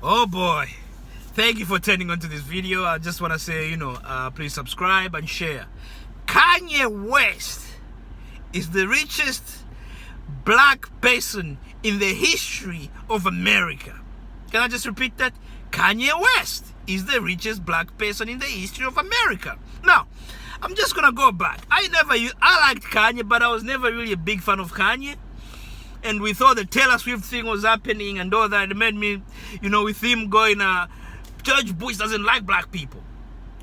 Oh boy, thank you for turning on to this video. I just want to say, please subscribe and share. Kanye West is the richest black person in the history of America. Can I just repeat that? Kanye West is the richest black person in the history of America. Now, I'm just gonna go back. I liked Kanye, but I was never really a big fan of Kanye. And with all the Taylor Swift thing was happening and all that, it made me, with him going, George Bush doesn't like black people.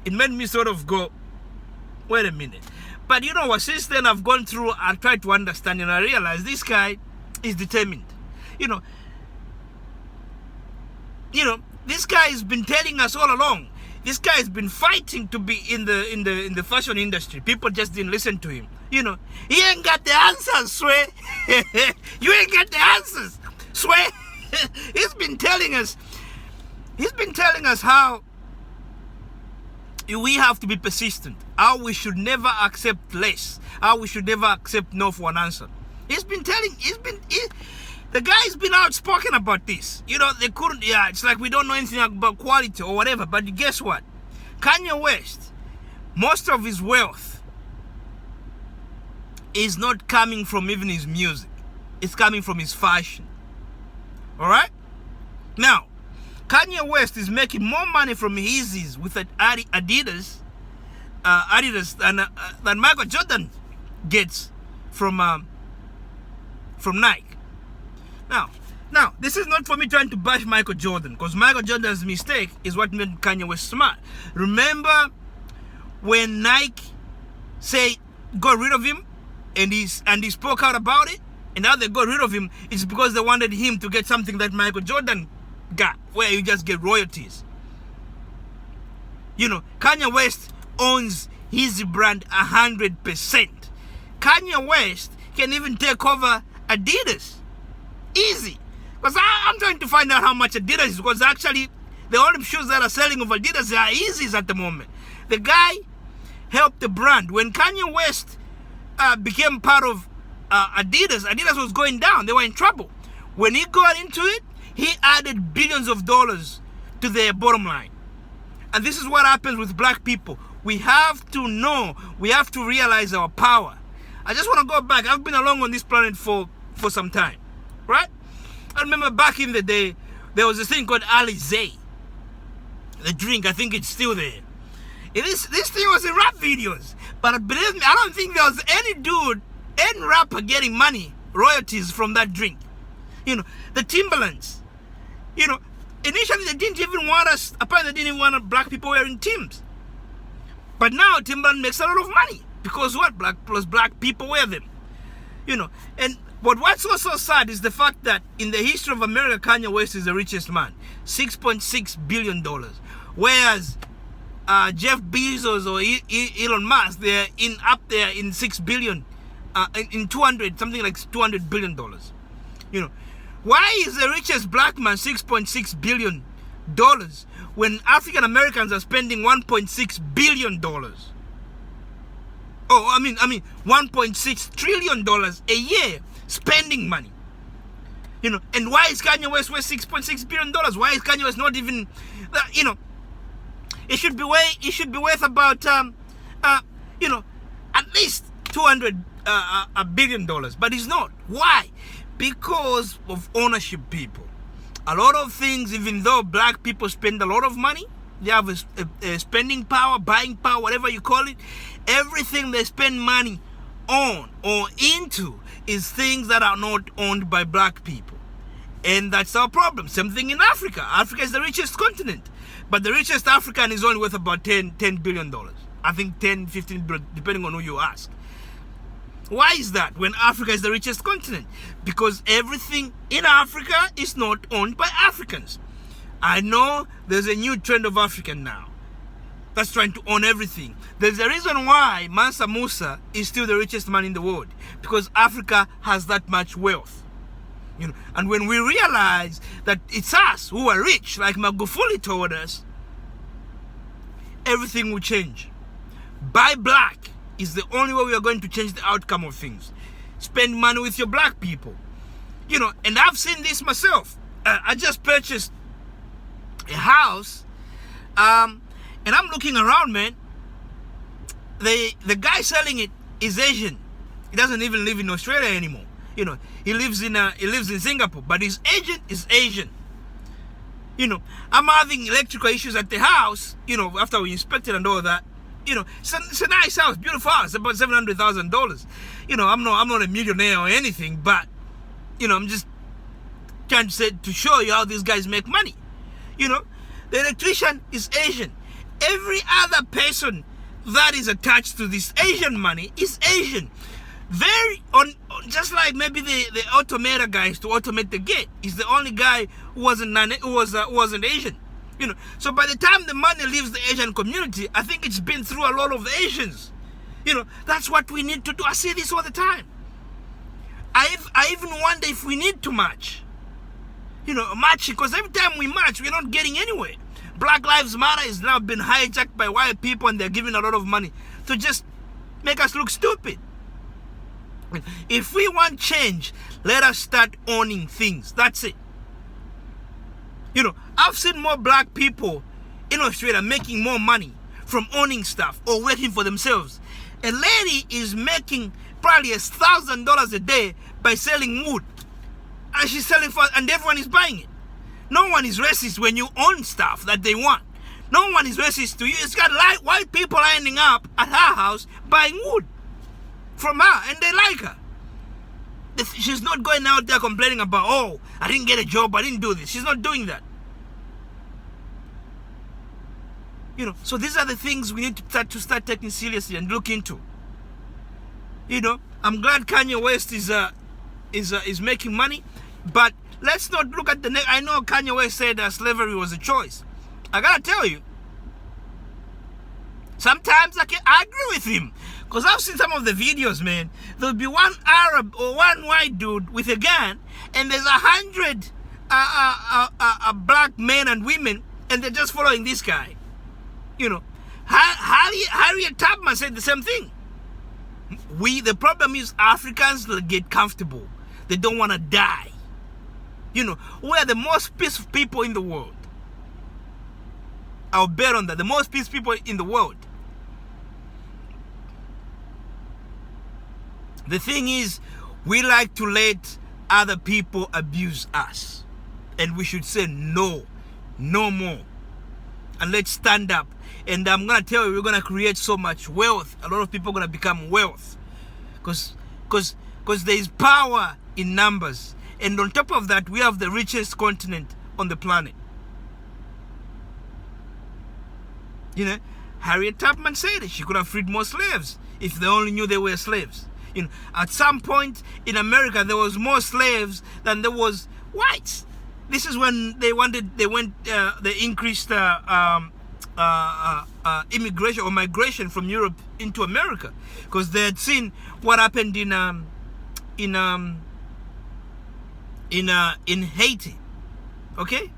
It made me sort of go, wait a minute. But you know what, since then I've gone through, I tried to understand, and I realized this guy is determined. This guy has been telling us all along. This guy has been fighting to be in the fashion industry. People just didn't listen to him. He ain't got the answers, swear. You ain't got the answers, swear. He's been telling us how we have to be persistent, how we should never accept less, how we should never accept no for an answer. The guy's been outspoken about this. It's like we don't know anything about quality or whatever, but guess what? Kanye West, most of his wealth is not coming from even his music. It's coming from his fashion. Alright? Now, Kanye West is making more money from Yeezys with Adidas than Michael Jordan gets from Nike. Now, this is not for me trying to bash Michael Jordan, because Michael Jordan's mistake is what made Kanye West smart. Remember when Nike got rid of him, and he spoke out about it, and now they got rid of him? It's because they wanted him to get something that Michael Jordan got, where you just get royalties. Kanye West owns his brand 100%. Kanye West can even take over Adidas. Easy. Because I'm trying to find out how much Adidas is, because actually the only shoes that are selling of Adidas are Yeezys at the moment. The guy helped the brand. When Kanye West became part of Adidas was going down. They were in trouble. When he got into it, he added billions of dollars to their bottom line. And this is what happens with black people. We have to know, we have to realize our power. I just want to go back. I've been along on this planet for some time, right? I remember back in the day, there was a thing called Alizé. The drink, I think it's still there. This thing was in rap videos. But believe me, I don't think there was any rapper getting money, royalties from that drink. The Timberlands. Initially they didn't even want us, apparently they didn't want black people wearing Timbs. But now Timberland makes a lot of money. Because what? Black people wear them. But what's also sad is the fact that in the history of America, Kanye West is the richest man. $6.6 billion. Whereas Jeff Bezos or Elon Musk, they're up there in 6 billion, in 200, something like $200 billion. Why is the richest black man $6.6 billion when African Americans are spending $1.6 billion? Oh, I mean, $1.6 trillion a year spending money. And why is Kanye West worth $6.6 billion? Why is Kanye West not even, it should be worth about, at least $200 billion, but it's not. Why? Because of ownership, people. A lot of things, even though black people spend a lot of money, they have a spending power, buying power, whatever you call it. Everything they spend money on or into is things that are not owned by black people. And that's our problem. Same thing in Africa. Africa is the richest continent. But the richest African is only worth about $10 billion. I think 10, 15 billion, depending on who you ask. Why is that when Africa is the richest continent? Because everything in Africa is not owned by Africans. I know there's a new trend of African now that's trying to own everything. There's a reason why Mansa Musa is still the richest man in the world. Because Africa has that much wealth. And when we realize that it's us who are rich, like Magufuli told us, everything will change. Buy black is the only way we are going to change the outcome of things. Spend money with your black people. And I've seen this myself. I just purchased a house, and I'm looking around, man. The guy selling it is Asian. He doesn't even live in Australia anymore. You know, he lives in Singapore, but his agent is Asian. You know, I'm having electrical issues at the house, you know, after we inspected and all that. You know, it's a nice house, beautiful house, about $700,000. You know, I'm not a millionaire or anything, but, you know, I'm just trying to show you how these guys make money. You know, the electrician is Asian. Every other person that is attached to this Asian money is Asian. Just like maybe the automator guys to automate the gate is the only guy who wasn't Asian. You know, so by the time the money leaves the Asian community, I think it's been through a lot of Asians. You know, that's what we need to do. I see this all the time. I even wonder if we need to march. You know, marching, because every time we march, we're not getting anywhere. Black Lives Matter is now been hijacked by white people, and they're giving a lot of money to just make us look stupid. If we want change, let us start owning things. That's it. You know, I've seen more black people in Australia making more money from owning stuff or working for themselves. A lady is making probably $1,000 a day by selling wood. And she's selling for, and everyone is buying it. No one is racist when you own stuff that they want. No one is racist to you. It's got white people ending up at her house buying wood from her, and they like her. She's not going out there complaining about, oh, I didn't get a job, I didn't do this. She's not doing that. You know, so these are the things we need to start taking seriously and look into. You know, I'm glad Kanye West is making money, but let's not look at the next. I know Kanye West said that slavery was a choice. I gotta tell you, sometimes I agree with him. Because I've seen some of the videos, man. There'll be one Arab or one white dude with a gun, and there's 100 black men and women, and they're just following this guy. You know, Harriet Tubman said the same thing. The problem is Africans get comfortable. They don't want to die. You know, we are the most peaceful people in the world. I'll bet on that. The most peaceful people in the world. The thing is, we like to let other people abuse us. And we should say no. No more. And let's stand up. And I'm going to tell you, we're going to create so much wealth. A lot of people are going to become wealth. Because there is power in numbers. And on top of that, we have the richest continent on the planet. You know, Harriet Tubman said it. She could have freed more slaves if they only knew they were slaves. You know, at some point in America, there was more slaves than there was whites. This is when they increased immigration or migration from Europe into America, because they had seen what happened in Haiti. Okay,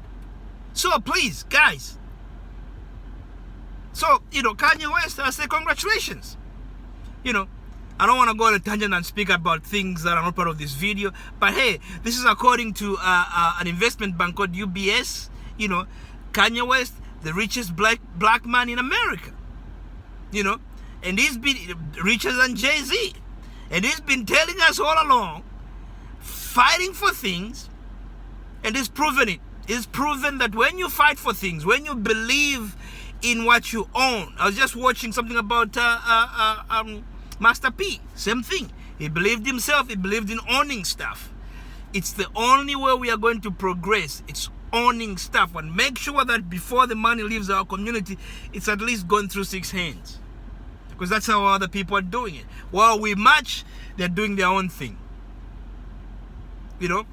so please, guys. So, you know, Kanye West, I say congratulations. You know, I don't want to go on a tangent and speak about things that are not part of this video, but hey, this is according to an investment bank called UBS. You know, Kanye West, the richest black man in America. You know, and he's been richer than Jay-Z, and he's been telling us all along, fighting for things, and he's proven it. He's proven that when you fight for things, when you believe in what you own. I was just watching something about Master P. Same thing. He believed himself. He believed in owning stuff. It's the only way we are going to progress. It's owning stuff, and make sure that before the money leaves our community, it's at least gone through 6 hands, because that's how other people are doing it. While we march, they're doing their own thing. You know.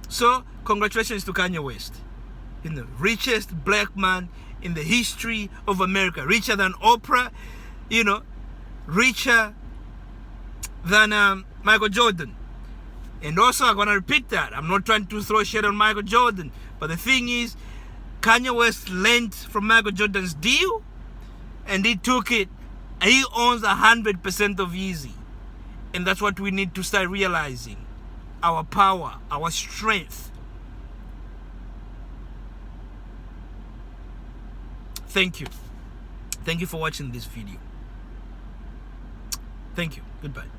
So congratulations to Kanye West, you know, richest black man in the history of America, richer than Oprah, you know, richer than Michael Jordan. And also, I'm going to repeat that. I'm not trying to throw shade on Michael Jordan, but the thing is, Kanye West lent from Michael Jordan's deal, and he took it. He owns 100% of Yeezy. And that's what we need to start realizing. Our power, our strength. Thank you. Thank you for watching this video. Thank you. Goodbye.